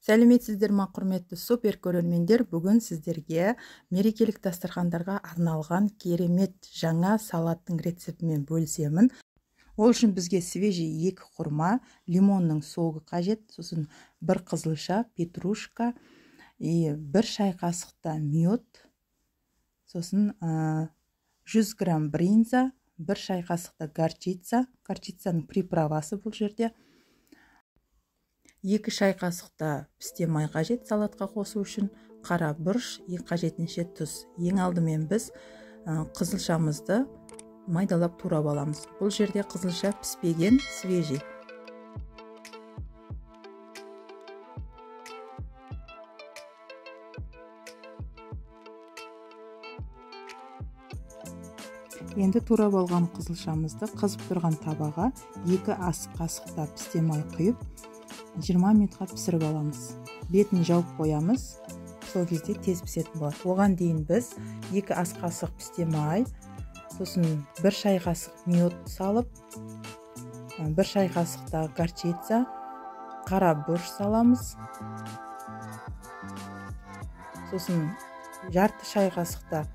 Сәлеметсіздер ма, құрметті супер көрермендер. Бүгін сіздерге мерекелік дастархандарға арналған керемет жаңа салаттың рецептімен бөлісемін. Ол үшін бізге свежий 2 құрма, лимонның соғы қажет, сосын 1 қызылша, петрушка, 1 шай қасықта мед, сосын 100 грамм бринза, 1 шай қасықта горчицаның приправасы бұл жерде. 2 шай қасықта пісте май қажет салатқа қосу үшін, қара бұрыш, қажетінше тұз. Ең алдымен біз қызылшамызды майдалап турап аламыз. Бұл жерде қызылша піспеген, свежий. Енді турап алған қызылшамызды қызып тұрған табаға 2 ас қасықта пісте май құйып 20 минутқа пісіріп аламыз. Бетін жауып қоямыз. Сол кезде тез пісетін болады. Оған дейін біз 2 ас қасық пісте май, сосын 1 шай қасық мед салып, 1 шай қасықта горчица, қара бұрыш саламыз. Сосын жарты шай қасықта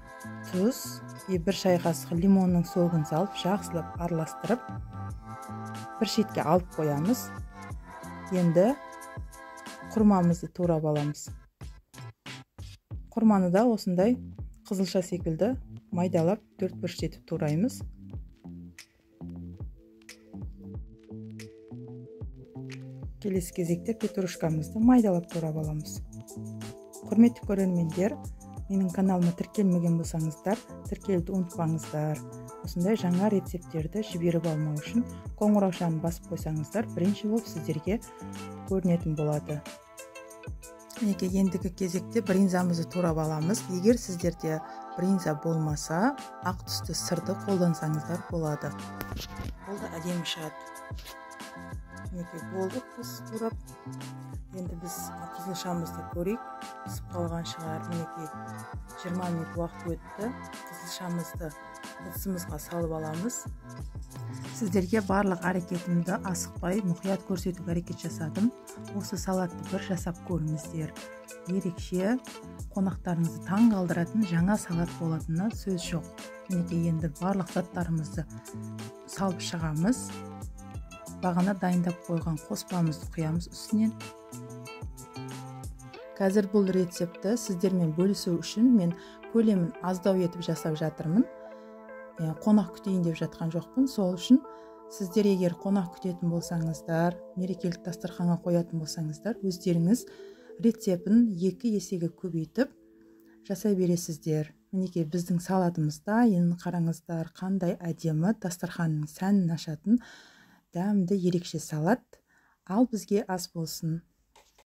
тұз, 1 шай қасық лимонның соғын салып, жақсылап араластырып, бір шетке алып қоямыз. Енді құрмамызды турап аламыз. Құрманы да осындай қызылша секілді майдалап 4 бүршетіп тураймыз. Келесі кезекте петрушкамызды майдалап турап аламыз. Құрметті көрермендер, менің каналыма тіркелмеген болсаңыздар, тіркелуді ұмытпаңыздар. Осындай жаңа рецептерді жіберіп алмау үшін қоңыраушаны басып қойсаңыздар, бірінші болып сіздерге көрінетін болады. Ендігі кезекте бринзамызды турап аламыз. Егер сіздерде бринза болмаса, ақ түсті сырды қолдансаңыздар болады. Ол да әдемі шығады. Болды біз турап. Енді біз қызылшамызды көрейік. Пісіп қалған шығар. 20 минут уақыт өтті. Қызылшамызды ыдысымызға салып аламыз. Сіздерге барлық әрекетімді асықпай, мұқият көрсетуге әрекет жасадым. Осы салатты бір жасап көріңіздер. Ерекше, қонақтарыңызды таң қалдыратын жаңа салат болатынына сөз жоқ. Енді барлық заттарымызды салып шығамыз. Бағана дайындап қойған қоспамызды құямыз үстінен. Қазір бұл рецепті сіздермен бөлісу үшін мен көлемін аздау етіп жасап жатырмын. Қонақ күтейін деп жатқан жоқпын. Сол үшін сіздер егер қонақ күтетін болсаңыздар, мерекелік дастарханға қоятын болсаңыздар, өздеріңіз рецептін 2 есеге көбейтіп жасай бересіздер. Мінекей біздің салатымызда, енді қараңыздар, қандай әдемі дастарханның сәнін ашатын дәмді ерекше салат. Ал бізге ас болсын.